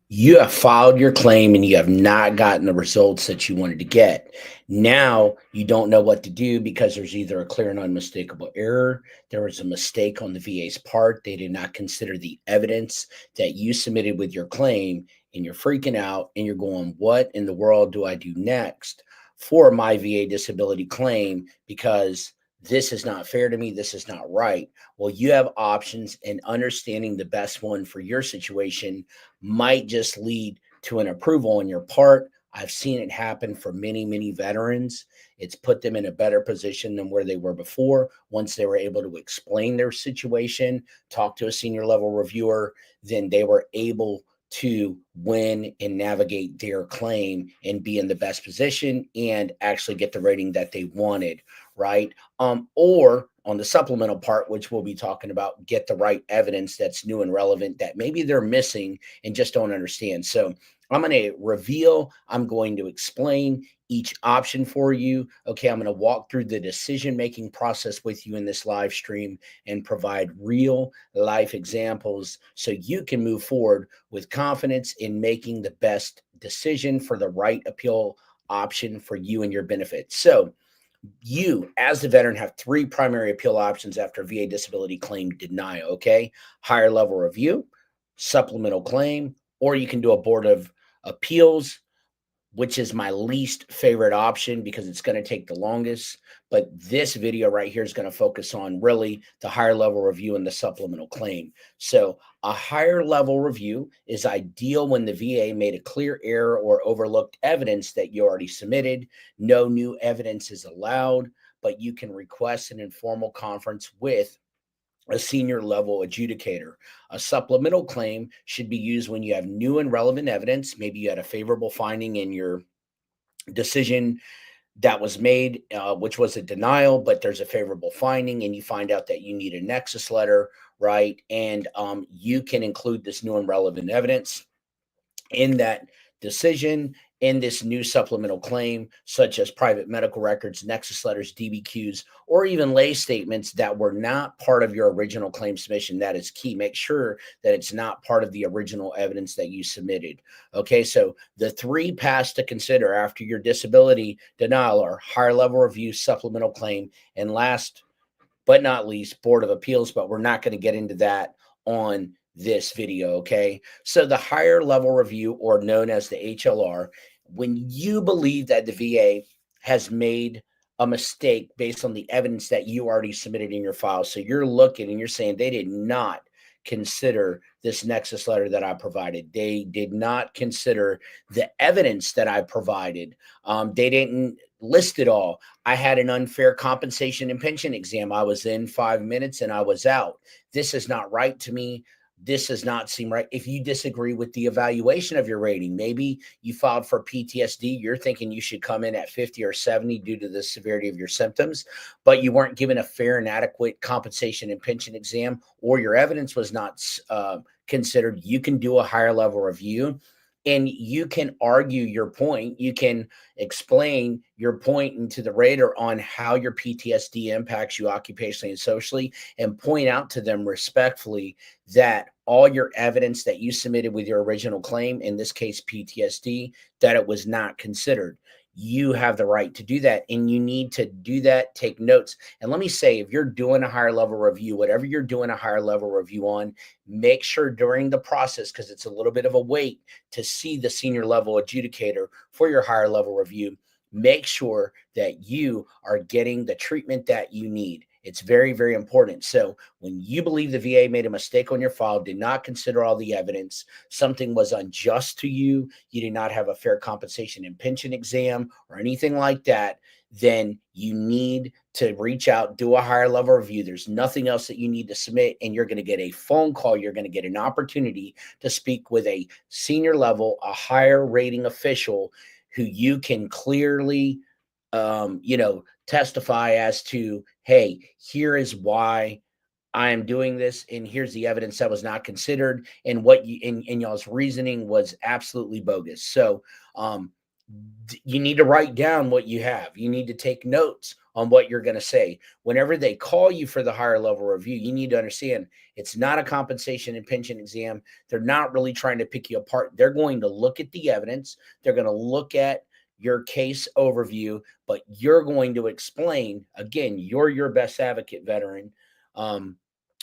You have filed your claim and you have not gotten the results that you wanted to get. Now you don't know what to do because there's either a clear and unmistakable error, there was a mistake on the VA's part, they did not consider the evidence that you submitted with your claim, and you're freaking out and you're going, what in the world do I do next for my VA disability claim? Because this is not fair to me, this is not right. Well, you have options, and understanding the best one for your situation might just lead to an approval on your part. I've seen it happen for many, many veterans. It's put them in a better position than where they were before. Once they were able to explain their situation, talk to a senior level reviewer, then they were able to win and navigate their claim and be in the best position and actually get the rating that they wanted, right? Or on the supplemental part, which we'll be talking about, get the right evidence that's new and relevant that maybe they're missing and just don't understand. So I'm going to reveal, I'm going to explain each option for you. Okay, I'm going to walk through the decision-making process with you in this live stream and provide real life examples so you can move forward with confidence in making the best decision for the right appeal option for you and your benefit. So you, as the veteran, have three primary appeal options after VA disability claim denial. Okay, higher level review, supplemental claim, or you can do a board of appeals, which is my least favorite option because it's going to take the longest. But this video right here is going to focus on really the higher level review and the supplemental claim. So a higher level review is ideal when the VA made a clear error or overlooked evidence that you already submitted. No new evidence is allowed, but you can request an informal conference with a senior level adjudicator. A supplemental claim should be used when you have new and relevant evidence. Maybe you had a favorable finding in your decision that was made, which was a denial, but there's a favorable finding, and you find out that you need a Nexus letter, right? And you can include this new and relevant evidence in that decision in this new supplemental claim, such as private medical records, Nexus letters, DBQs, or even lay statements that were not part of your original claim submission. That is key. Make sure that it's not part of the original evidence that you submitted. Okay, so the three paths to consider after your disability denial are higher level review, supplemental claim, and last but not least, Board of Appeals, but we're not going to get into that on this video, okay? So the higher level review, or known as the HLR, when you believe that the VA has made a mistake based on the evidence that you already submitted in your file. So you're looking and you're saying they did not consider this Nexus letter that I provided. They did not consider the evidence that I provided. They didn't list it all. I had an unfair compensation and pension exam. I was in 5 minutes and I was out. This is not right to me. This does not seem right. If you disagree with the evaluation of your rating, maybe you filed for PTSD, you're thinking you should come in at 50 or 70 due to the severity of your symptoms, but you weren't given a fair and adequate compensation and pension exam, or your evidence was not considered. You can do a higher level review and you can argue your point. You can explain your point into the rater on how your PTSD impacts you occupationally and socially, and point out to them respectfully that all your evidence that you submitted with your original claim, in this case PTSD, that it was not considered. You have the right to do that, and you need to do that. Take notes. And let me say, if you're doing a higher level review, whatever you're doing a higher level review on, make sure during the process, because it's a little bit of a wait to see the senior level adjudicator for your higher level review, make sure that you are getting the treatment that you need. It's very, very important. So when you believe the VA made a mistake on your file, did not consider all the evidence, something was unjust to you, you did not have a fair compensation and pension exam or anything like that, then you need to reach out, do a higher level review. There's nothing else that you need to submit, and you're going to get a phone call. You're going to get an opportunity to speak with a senior level, a higher rating official who you can clearly, testify as to, hey, here is why I am doing this, and here's the evidence that was not considered, and what you in y'all's reasoning was absolutely bogus. So You need to write down what you have. You need to take notes on what you're going to say. Whenever they call you for the higher level review, you need to understand it's not a compensation and pension exam. They're not really trying to pick you apart. They're going to look at the evidence. They're going to look at your case overview, but you're going to explain, again, you're your best advocate veteran. Um,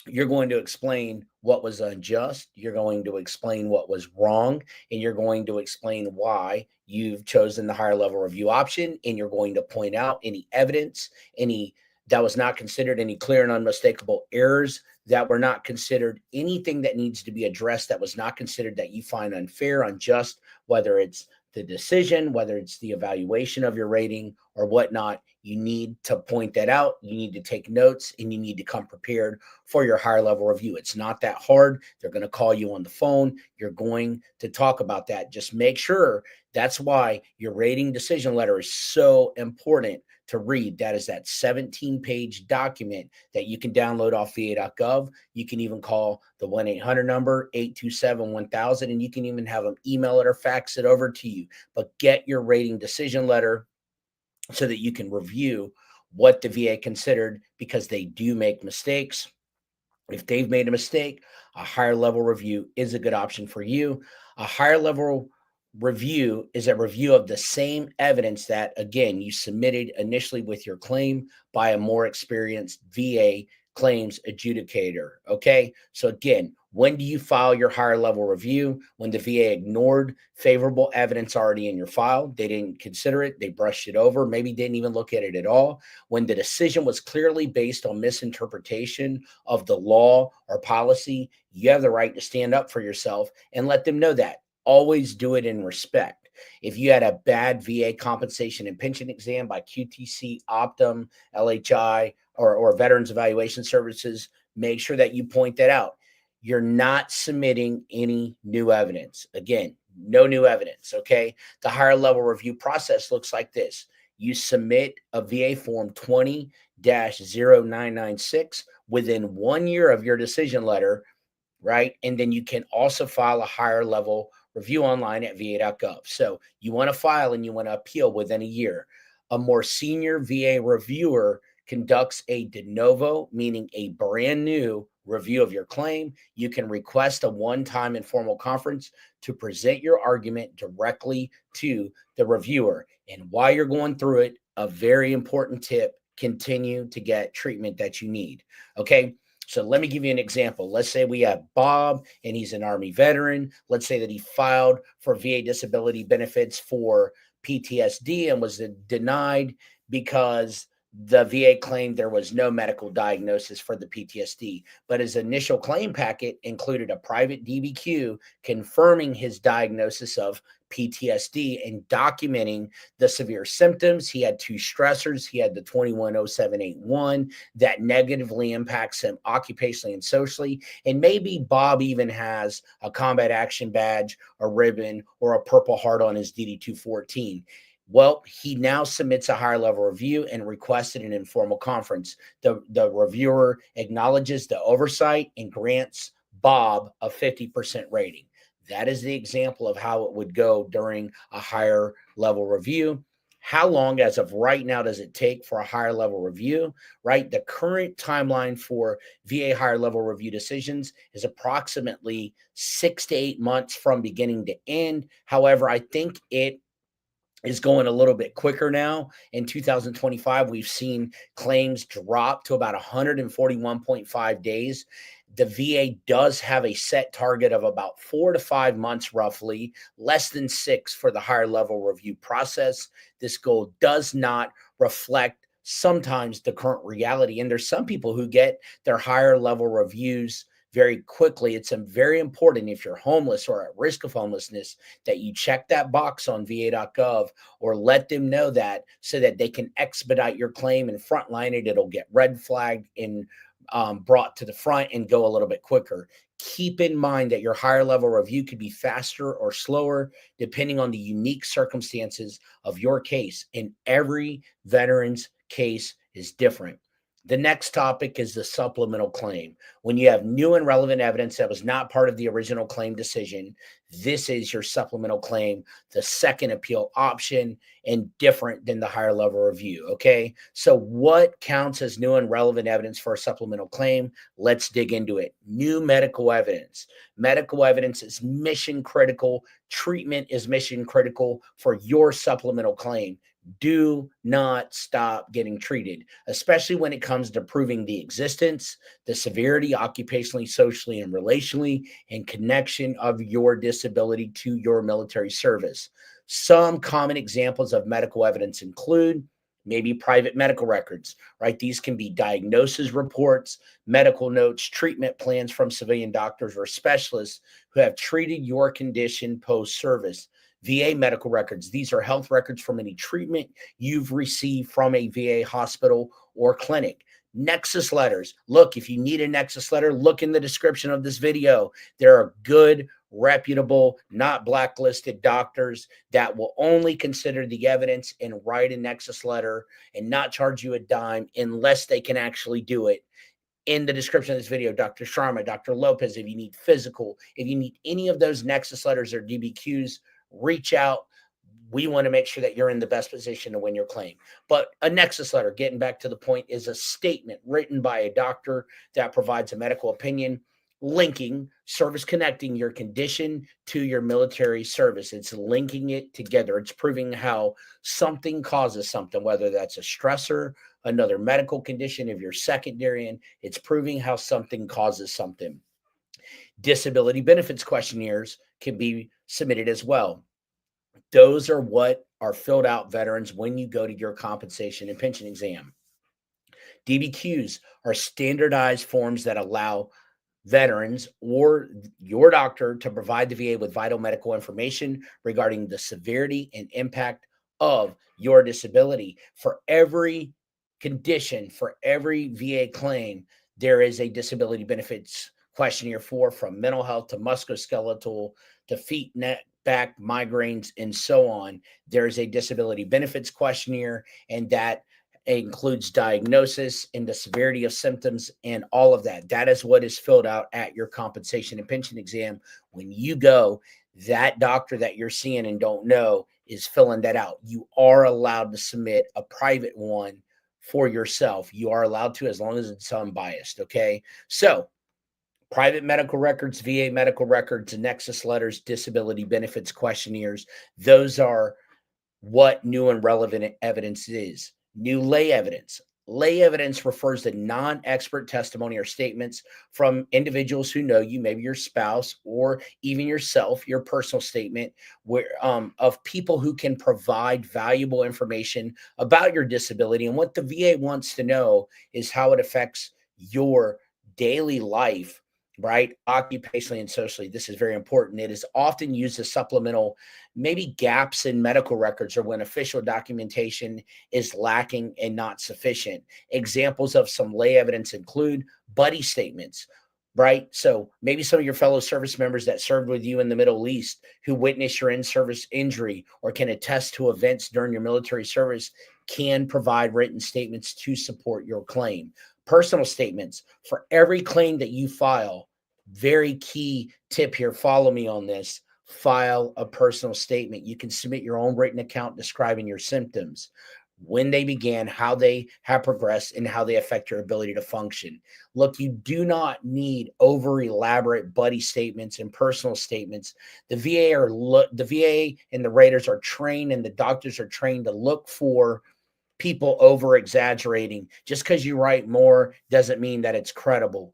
you're going to explain what was unjust. You're going to explain what was wrong, and you're going to explain why you've chosen the higher level review option. And you're going to point out any evidence, any that was not considered, any clear and unmistakable errors that were not considered, anything that needs to be addressed that was not considered that you find unfair, unjust, whether it's the decision, whether it's the evaluation of your rating or whatnot. You need to point that out. You need to take notes, and you need to come prepared for your higher level review. It's not that hard. They're going to call you on the phone. You're going to talk about that. Just make sure. That's why your rating decision letter is so important to read. That is that 17-page document that you can download off va.gov. You can even call the 1-800 number, 827-1000, and you can even have them email it or fax it over to you. But get your rating decision letter so that you can review what the VA considered, because they do make mistakes. If they've made a mistake, a higher level review is a good option for you. A higher level review is a review of the same evidence that, again, you submitted initially with your claim by a more experienced VA claims adjudicator. Okay. So, again, when do you file your higher level review? When the VA ignored favorable evidence already in your file, they didn't consider it, they brushed it over, maybe didn't even look at it at all. When the decision was clearly based on misinterpretation of the law or policy, you have the right to stand up for yourself and let them know that. Always do it in respect. If you had a bad VA compensation and pension exam by QTC, Optum, LHI, or Veterans Evaluation Services, make sure that you point that out. You're not submitting any new evidence. Again, no new evidence, okay? The higher level review process looks like this. You submit a VA form 20-0996 within 1 year of your decision letter, right? And then you can also file a higher level review online at va.gov. So you want to file and you want to appeal within a year. A more senior VA reviewer conducts a de novo, meaning a brand new review of your claim. You can request a one-time informal conference to present your argument directly to the reviewer. And while you're going through it, a very important tip: continue to get treatment that you need. Okay. So let me give you an example. Let's say we have Bob and he's an Army veteran. Let's say that he filed for VA disability benefits for PTSD and was denied because the VA claimed there was no medical diagnosis for the PTSD, but his initial claim packet included a private DBQ confirming his diagnosis of PTSD and documenting the severe symptoms. He had 2 stressors. He had the 210781 that negatively impacts him occupationally and socially. And maybe Bob even has a combat action badge, a ribbon, or a Purple Heart on his DD-214. Well, he now submits a higher level review and requested an informal conference. The reviewer acknowledges the oversight and grants Bob a 50% rating. That is the example of how it would go during a higher level review. How long, as of right now, does it take for a higher level review? Right? The current timeline for VA higher level review decisions is approximately 6 to 8 months from beginning to end. However, I think it is going a little bit quicker now. In 2025, we've seen claims drop to about 141.5 days. The VA does have a set target of about 4 to 5 months, roughly, less than 6 for the higher level review process. This goal does not reflect sometimes the current reality. And there's some people who get their higher level reviews very quickly. It's very important, if you're homeless or at risk of homelessness, that you check that box on va.gov or let them know that, so that they can expedite your claim and frontline it. It'll get red flagged and brought to the front and go a little bit quicker. Keep in mind that your higher level review could be faster or slower depending on the unique circumstances of your case, and every veteran's case is different. The next topic is the supplemental claim. When you have new and relevant evidence that was not part of the original claim decision, this is your supplemental claim, the second appeal option, and different than the higher level review. Okay. So, what counts as new and relevant evidence for a supplemental claim? Let's dig into it. New medical evidence. Medical evidence is mission critical. Treatment is mission critical for your supplemental claim. Do not stop getting treated, especially when it comes to proving the existence, the severity, occupationally, socially, and relationally, and connection of your disability to your military service. Some common examples of medical evidence include maybe private medical records, right? These can be diagnosis reports, medical notes, treatment plans from civilian doctors or specialists who have treated your condition post service. VA medical records. These are health records from any treatment you've received from a VA hospital or clinic. Nexus letters. Look, if you need a Nexus letter, look in the description of this video. There are good, reputable, not blacklisted doctors that will only consider the evidence and write a Nexus letter and not charge you a dime unless they can actually do it. In the description of this video, Dr. Sharma, Dr. Lopez, if you need physical, if you need any of those Nexus letters or DBQs, reach out. We want to make sure that you're in the best position to win your claim. But a Nexus letter, getting back to the point, is a statement written by a doctor that provides a medical opinion linking, service connecting your condition to your military service. It's linking it together. It's proving how something causes something, whether that's a stressor, another medical condition if you're secondary, and it's proving how something causes something. Disability benefits questionnaires can be submitted as well. Those are what are filled out, veterans, when you go to your compensation and pension exam. DBQs are standardized forms that allow veterans or your doctor to provide the VA with vital medical information regarding the severity and impact of your disability. For every condition, for every VA claim, there is a disability benefits questionnaire for, from mental health to musculoskeletal to feet, neck, back, migraines, and so on. There's a disability benefits questionnaire, and that includes diagnosis and the severity of symptoms and all of that. That is what is filled out at your compensation and pension exam. When you go, that doctor that you're seeing and don't know is filling that out. You are allowed to submit a private one for yourself. You are allowed to, as long as it's unbiased. Okay. So, private medical records, VA medical records, Nexus letters, disability benefits questionnaires, those are what new and relevant evidence is. New lay evidence. Lay evidence refers to non-expert testimony or statements from individuals who know you, maybe your spouse or even yourself, your personal statement where of people who can provide valuable information about your disability. And what the VA wants to know is how it affects your daily life, right? Occupationally and socially. This is very important. It is often used as supplemental, maybe gaps in medical records or when official documentation is lacking and not sufficient. Examples of some lay evidence include buddy statements, right? So maybe some of your fellow service members that served with you in the Middle East who witnessed your in-service injury or can attest to events during your military service can provide written statements to support your claim. Personal statements. For every claim that you file, very key tip here, follow me on this, file a personal statement. You can submit your own written account describing your symptoms, when they began, how they have progressed, and how they affect your ability to function. Look, you do not need over elaborate buddy statements and personal statements. The VA and the raters are trained, and the doctors are trained to look for people over exaggerating. Just because you write more doesn't mean that it's credible.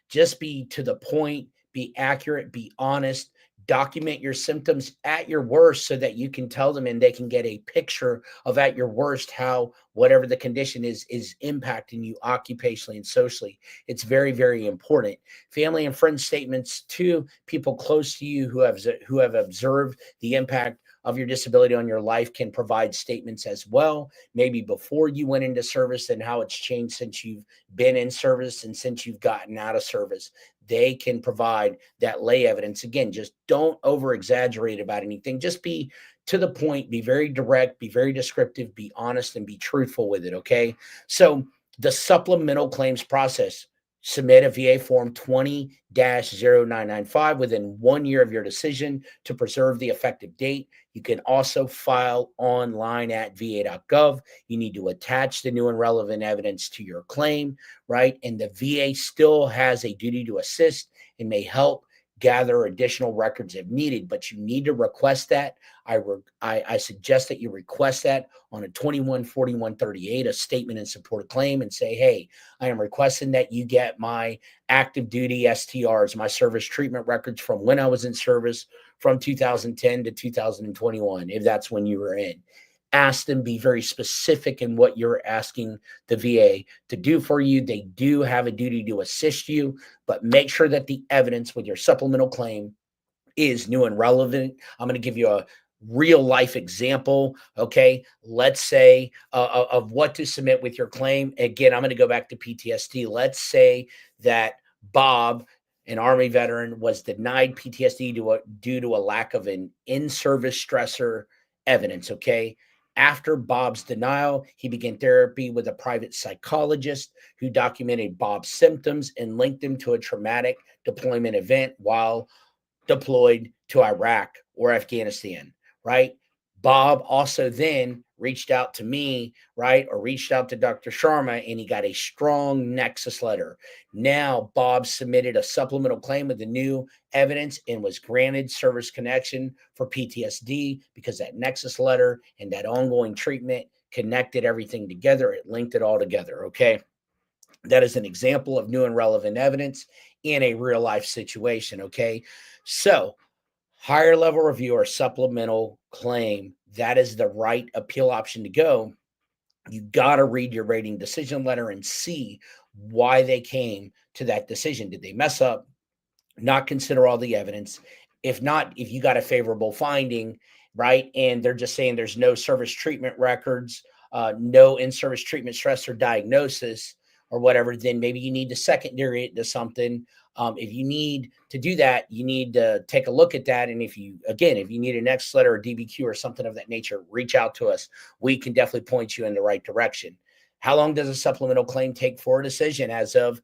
Just be to the point, be accurate, be honest, document your symptoms at your worst so that you can tell them and they can get a picture of at your worst how whatever the condition is impacting you occupationally and socially. It's very, very important. Family and friend statements to people close to you who have observed the impact of your disability on your life can provide statements as well, maybe before you went into service and how it's changed since you've been in service and since you've gotten out of service. They can provide that lay evidence. Again, just don't over exaggerate about anything. Just be to the point, be very direct, be very descriptive, be honest, and be truthful with it. Okay. So The supplemental claims process. Submit a VA Form 20-0995 within 1 year of your decision to preserve the effective date. You can also file online at va.gov. You need to attach the new and relevant evidence to your claim, right? And the VA still has a duty to assist and may help gather additional records if needed, but you need to request that. I suggest that you request that on a 214138, a statement in support of claim, and say, hey, I am requesting that you get my active duty STRs, my service treatment records from when I was in service from 2010 to 2021, if that's when you were in. Ask them, be very specific in what you're asking the VA to do for you. They do have a duty to assist you, but make sure that the evidence with your supplemental claim is new and relevant. I'm going to give you a real life example. Okay. Let's say of what to submit with your claim. Again, I'm going to go back to PTSD. Let's say that Bob, an Army veteran, was denied PTSD due to a lack of an in-service stressor evidence. Okay. After Bob's denial, he began therapy with a private psychologist who documented Bob's symptoms and linked them to a traumatic deployment event while deployed to Iraq or Afghanistan, right? Bob also then reached out to me, right? Or reached out to Dr. Sharma, and he got a strong Nexus letter. Now, Bob submitted a supplemental claim with the new evidence and was granted service connection for PTSD because that Nexus letter and that ongoing treatment connected everything together. It linked it all together, okay? That is an example of new and relevant evidence in a real life situation, okay? So, higher level review or supplemental claim, that is the right appeal option to go. You got to read your rating decision letter and see why they came to that decision. Did they mess up? Not consider all the evidence? If not, if you got a favorable finding, right, and they're just saying there's no service treatment records, no in-service treatment stress or diagnosis or whatever, then maybe you need to secondary it to something. If you need to do that, you need to take a look at that. And if you need a Nexus letter or DBQ or something of that nature, reach out to us. We can definitely point you in the right direction. How long does a supplemental claim take for a decision? As of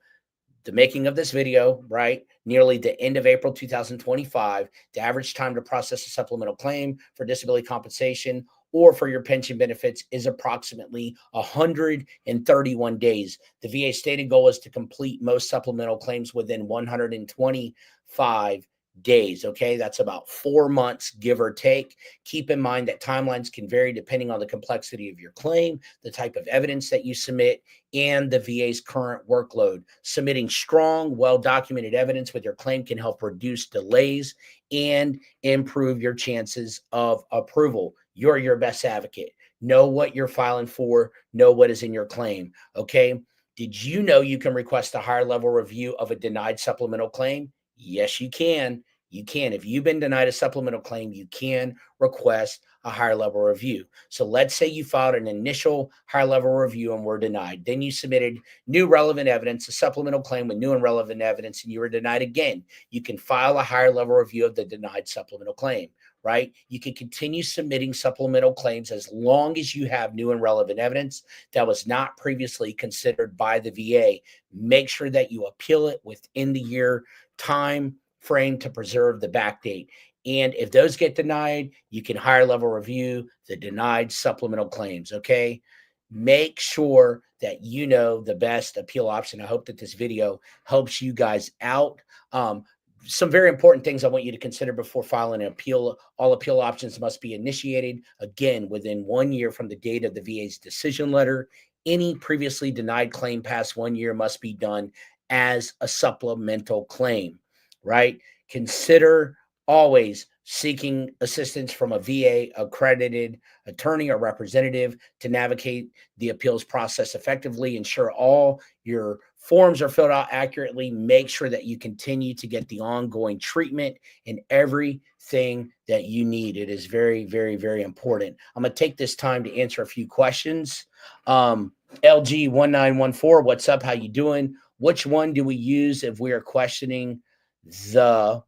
the making of this video, right, nearly the end of April 2025, the average time to process a supplemental claim for disability compensation or for your pension benefits is approximately 131 days. The VA stated goal is to complete most supplemental claims within 125 days. Okay, that's about 4 months, give or take. Keep in mind that timelines can vary depending on the complexity of your claim, the type of evidence that you submit, and the VA's current workload. Submitting strong, well-documented evidence with your claim can help reduce delays and improve your chances of approval. You're your best advocate. Know what you're filing for, know what is in your claim, okay? Did you know you can request a higher level review of a denied supplemental claim? Yes, you can. You can. If you've been denied a supplemental claim, you can request a higher level review. So let's say you filed an initial higher level review and were denied. Then you submitted new relevant evidence, a supplemental claim with new and relevant evidence, and you were denied again. You can file a higher level review of the denied supplemental claim, right? You can continue submitting supplemental claims as long as you have new and relevant evidence that was not previously considered by the VA. Make sure that you appeal it within the year time frame to preserve the backdate. And if those get denied, you can higher level review the denied supplemental claims. Okay. Make sure that you know the best appeal option. I hope that this video helps you guys out. Some very important things I want you to consider before filing an appeal. All appeal options must be initiated, again, within 1 year from the date of the VA's decision letter. Any previously denied claim past 1 year must be done as a supplemental claim, right? Consider always seeking assistance from a VA accredited attorney or representative to navigate the appeals process effectively. Ensure all your forms are filled out accurately. Make sure that you continue to get the ongoing treatment and everything that you need. It is very, very, very important. I'm going to take this time to answer a few questions. LG1914, what's up? How you doing? Which one do we use if we are questioning the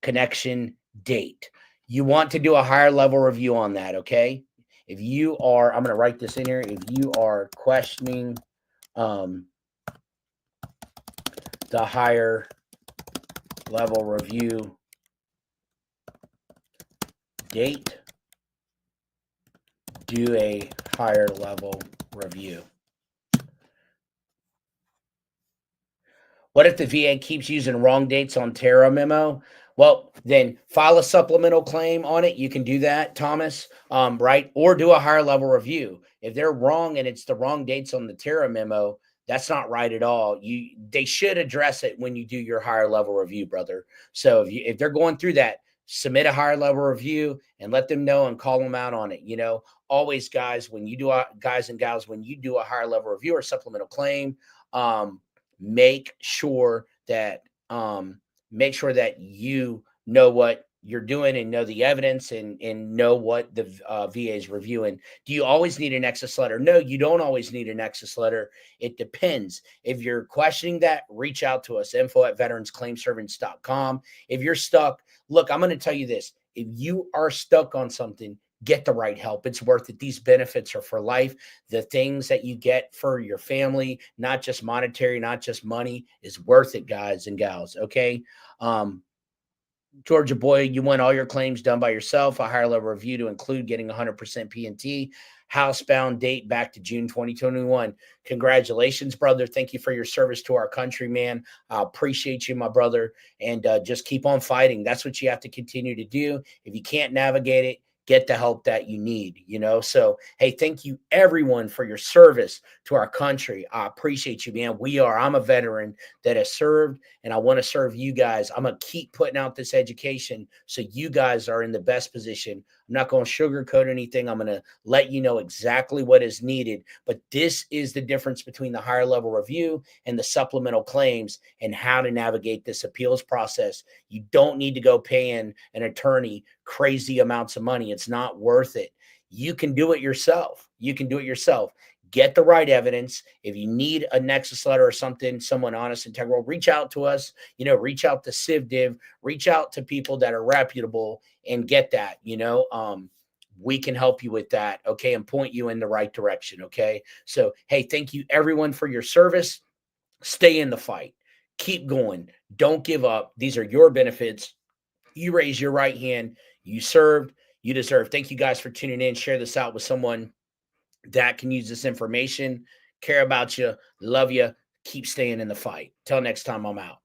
connection date? You want to do a higher level review on that, okay? If you are, I'm going to write this in here. If you are questioning um, the higher level review date, do a higher level review. What if the VA keeps using wrong dates on Terra memo? Well, then file a supplemental claim on it. You can do that, Thomas, right? Or do a higher level review. If they're wrong and it's the wrong dates on the Terra memo, that's not right at all. They should address it when you do your higher level review, brother. So if they're going through that, submit a higher level review and let them know and call them out on it. Always, guys, when you do guys and gals, when you do a higher level review or supplemental claim, make sure that you know what you're doing and know the evidence and know what the VA is reviewing. Do you always need a Nexus letter? No, you don't always need a Nexus letter. It depends. If you're questioning that, reach out to us, info@veteransclaimservants.com. If you're stuck, look, I'm going to tell you this. If you are stuck on something, get the right help. It's worth it. These benefits are for life. The things that you get for your family, not just monetary, not just money, is worth it, guys and gals. Okay. Georgia boy, you want all your claims done by yourself, a higher level review to include getting 100% P&T, housebound date back to June 2021. Congratulations, brother. Thank you for your service to our country, man. I appreciate you, my brother. And just keep on fighting. That's what you have to continue to do. If you can't navigate it, get the help that you need, So, hey, thank you everyone for your service to our country. I appreciate you, man. I'm a veteran that has served, and I want to serve you guys. I'm going to keep putting out this education so you guys are in the best position. I'm not going to sugarcoat anything. I'm going to let you know exactly what is needed. But this is the difference between the higher level review and the supplemental claims and how to navigate this appeals process. You don't need to go paying an attorney crazy amounts of money. It's not worth it. You can do it yourself. Get the right evidence. If you need a Nexus letter or something, someone honest, integral, reach out to us, reach out to CivDiv, reach out to people that are reputable and get that, we can help you with that. Okay. And point you in the right direction. Okay. So, hey, thank you everyone for your service. Stay in the fight. Keep going. Don't give up. These are your benefits. You raise your right hand. You served. You deserve. Thank you guys for tuning in. Share this out with someone that can use this information. Care about you. Love you. Keep staying in the fight. Till next time, I'm out.